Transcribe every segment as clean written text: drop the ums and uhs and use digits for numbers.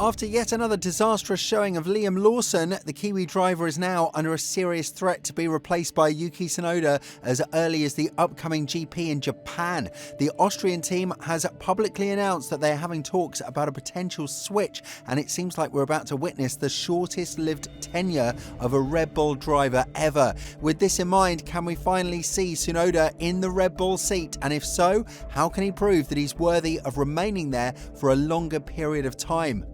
After yet another disastrous showing of Liam Lawson, the Kiwi driver is now under a serious threat to be replaced by Yuki Tsunoda as early as the upcoming GP in Japan. The Austrian team has publicly announced that they are having talks about a potential switch, and it seems like we're about to witness the shortest-lived tenure of a Red Bull driver ever. With this in mind, can we finally see Tsunoda in the Red Bull seat? And if so, how can he prove that he's worthy of remaining there for a longer period of time?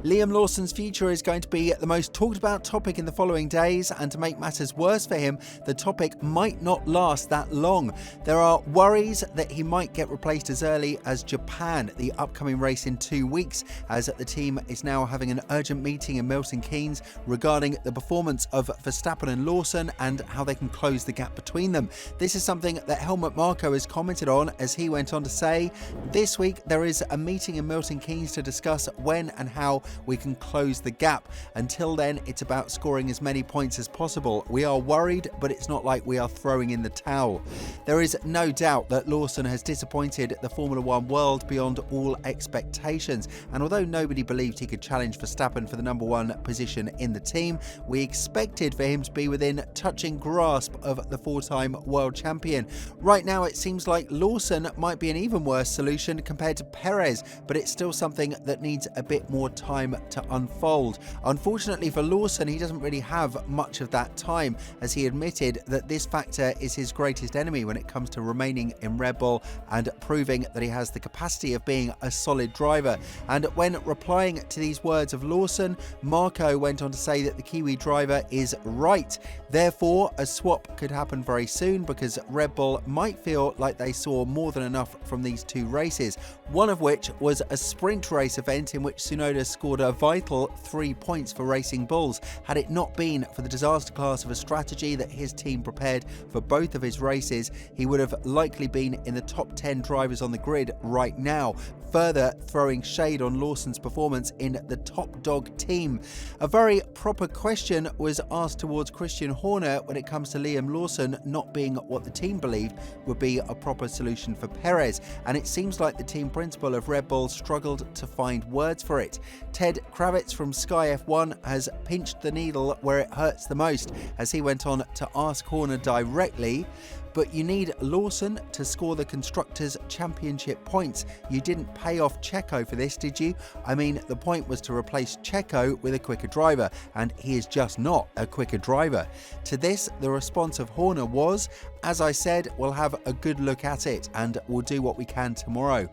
Liam Lawson's future is going to be the most talked about topic in the following days, and to make matters worse for him, the topic might not last that long. There are worries that he might get replaced as early as Japan, the upcoming race in 2 weeks, as the team is now having an urgent meeting in Milton Keynes regarding the performance of Verstappen and Lawson and how they can close the gap between them. This is something that Helmut Marko has commented on, as he went on to say, "This week there is a meeting in Milton Keynes to discuss when and how we can close the gap. Until then, it's about scoring as many points as possible. We are worried, but it's not like we are throwing in the towel." There is no doubt that Lawson has disappointed the Formula One world beyond all expectations, and although nobody believed he could challenge Verstappen for the number one position in the team, we expected for him to be within touching grasp of the four-time world champion. Right now, it seems like Lawson might be an even worse solution compared to Perez, but it's still something that needs a bit more time to unfold. Unfortunately for Lawson, he doesn't really have much of that time, as he admitted that this factor is his greatest enemy when it comes to remaining in Red Bull and proving that he has the capacity of being a solid driver. And when replying to these words of Lawson, Marko went on to say that the Kiwi driver is right. Therefore, a swap could happen very soon, because Red Bull might feel like they saw more than enough from these two races, one of which was a sprint race event in which Tsunoda scored a vital 3 points for Racing Bulls. Had it not been for the disaster class of a strategy that his team prepared for both of his races, he would have likely been in the top 10 drivers on the grid right now, further throwing shade on Lawson's performance in the top dog team. A very proper question was asked towards Christian Horner when it comes to Liam Lawson not being what the team believed would be a proper solution for Perez, and it seems like the team principal of Red Bull struggled to find words for it. Ted Kravitz from Sky F1 has pinched the needle where it hurts the most, as he went on to ask Horner directly, "But you need Lawson to score the Constructors' Championship points. You didn't pay off Checo for this, did you? I mean, the point was to replace Checo with a quicker driver, and he is just not a quicker driver." To this, the response of Horner was, "As I said, we'll have a good look at it, and we'll do what we can tomorrow."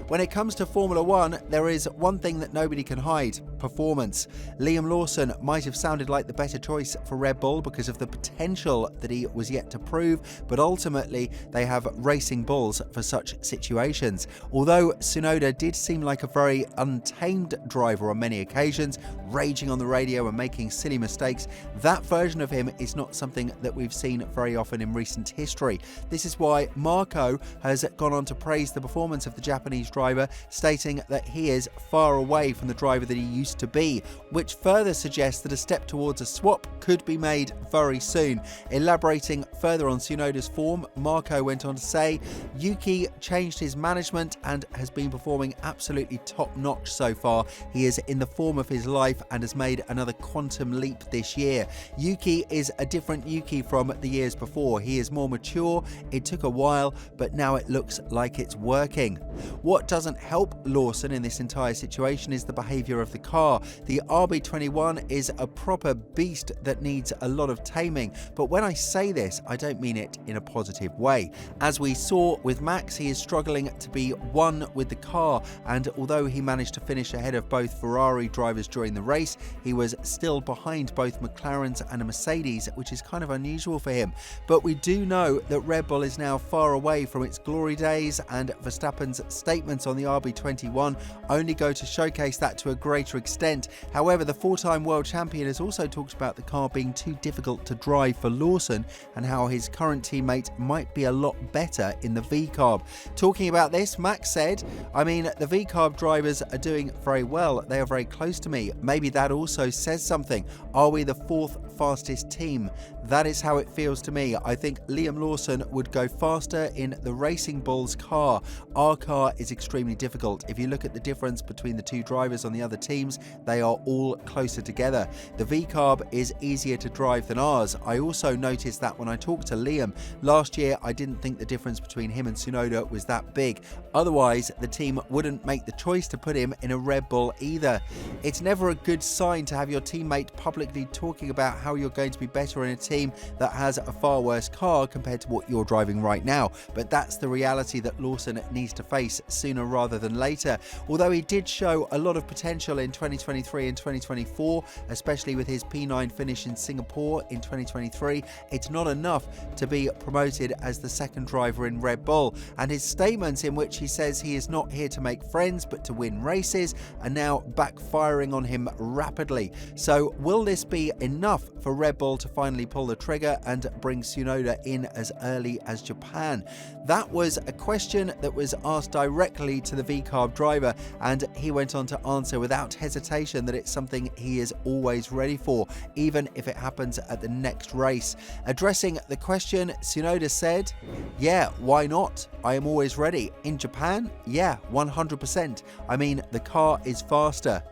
When it comes to Formula One, there is one thing that nobody can hide: performance. Liam Lawson might have sounded like the better choice for Red Bull because of the potential that he was yet to prove, but ultimately they have Racing Bulls for such situations. Although Tsunoda did seem like a very untamed driver on many occasions, raging on the radio and making silly mistakes, that version of him is not something that we've seen very often in recent history. This is why Marko has gone on to praise the performance of the Japanese driver, stating that he is far away from the driver that he used to be, which further suggests that a step towards a swap could be made very soon. Elaborating further on Tsunoda's form, Marko went on to say, "Yuki changed his management and has been performing absolutely top-notch so far. He is in the form of his life and has made another quantum leap this year. Yuki is a different Yuki from the years before. He is more mature. It took a while, but now it looks like it's working." What doesn't help Lawson in this entire situation is the behaviour of the car. The RB21 is a proper beast that needs a lot of taming, but when I say this, I don't mean it in a positive way. As we saw with Max, he is struggling to be one with the car, and although he managed to finish ahead of both Ferrari drivers during the race, he was still behind both McLarens and a Mercedes, which is kind of unusual for him. But we do know that Red Bull is now far away from its glory days, and Verstappen's statements on the RB21 only go to showcase that to a greater extent. However, the four-time world champion has also talked about the car being too difficult to drive for Lawson, and how his current teammate teammate might be a lot better in the V-Carb. Talking about this, Max said, I mean, the V-Carb drivers are doing very well. They are very close to me. Maybe that also says something. Are we the fourth fastest team? That is how it feels to me. I think Liam Lawson would go faster in the Racing Bulls car. Our car is extremely difficult. If you look at the difference between the two drivers on the other teams, they are all closer together. The V-Carb is easier to drive than ours. I also noticed that when I talked to Liam last year, I didn't think the difference between him and Tsunoda was that big. Otherwise, the team wouldn't make the choice to put him in a Red Bull either. It's never a good sign to have your teammate publicly talking about how you're going to be better in a team that has a far worse car compared to what you're driving right now, but that's the reality that Lawson needs to face sooner rather than later. Although he did show a lot of potential in 2023 and 2024, especially with his P9 finish in Singapore in 2023, it's not enough to be promoted as the second driver in Red Bull, and his statements in which he says he is not here to make friends but to win races are now backfiring on him rapidly. So will this be enough for Red Bull to finally pull the trigger and bring Tsunoda in as early as Japan? That was a question that was asked directly to the V-Carb driver, and he went on to answer without hesitation that it's something he is always ready for, even if it happens at the next race. Addressing the question, Tsunoda said, "Yeah, why not? I am always ready. In Japan? Yeah, 100%. I mean, the car is faster."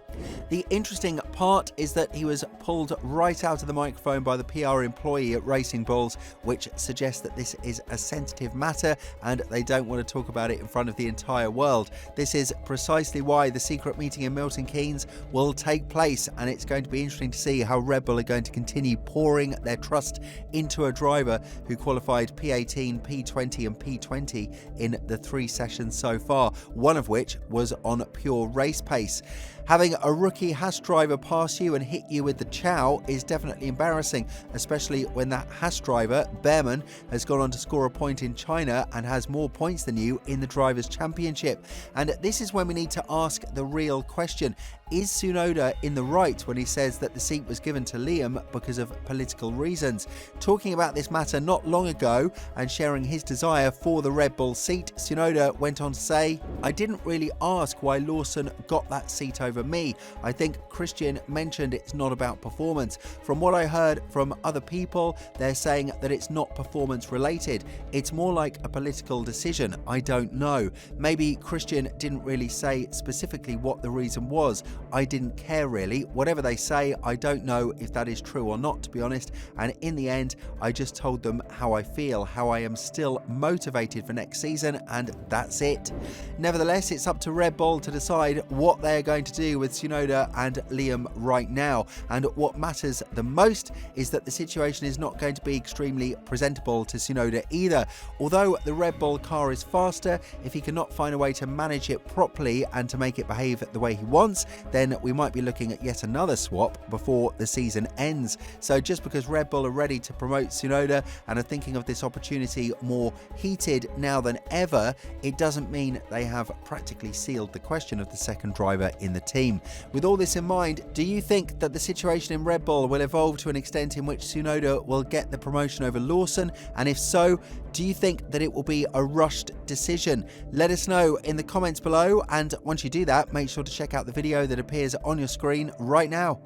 The interesting part is that he was pulled right out of the microphone by the PR employee at Racing Bulls, which suggests that this is a sensitive matter and they don't want to talk about it in front of the entire world. This is precisely why the secret meeting in Milton Keynes will take place, and it's going to be interesting to see how Red Bull are going to continue pouring their trust into a driver who qualified P18, P20 and P20 in the 3 sessions so far, one of which was on pure race pace. Having a rookie Haas driver pass you and hit you with the chow is definitely embarrassing, especially when that Haas driver, Behrman, has gone on to score a point in China and has more points than you in the Drivers' Championship. And this is when we need to ask the real question. Is Tsunoda in the right when he says that the seat was given to Liam because of political reasons? Talking about this matter not long ago and sharing his desire for the Red Bull seat, Tsunoda went on to say, "I didn't really ask why Lawson got that seat over me. I think Christian mentioned it's not about performance. From what I heard from other people, they're saying that it's not performance related. It's more like a political decision. I don't know. Maybe Christian didn't really say specifically what the reason was. I didn't care really. Whatever they say, I don't know if that is true or not, to be honest. And in the end, I just told them how I feel, how I am still motivated for next season, and that's it." Nevertheless, it's up to Red Bull to decide what they're going to do with Tsunoda and Liam right now. And what matters the most is that the situation is not going to be extremely presentable to Tsunoda either. Although the Red Bull car is faster, if he cannot find a way to manage it properly and to make it behave the way he wants, then we might be looking at yet another swap before the season ends. So just because Red Bull are ready to promote Tsunoda and are thinking of this opportunity more heated now than ever, it doesn't mean they have practically sealed the question of the second driver in the team. With all this in mind, do you think that the situation in Red Bull will evolve to an extent in which Tsunoda will get the promotion over Lawson? And if so, do you think that it will be a rushed decision? Let us know in the comments below, and once you do that, make sure to check out the video that appears on your screen right now.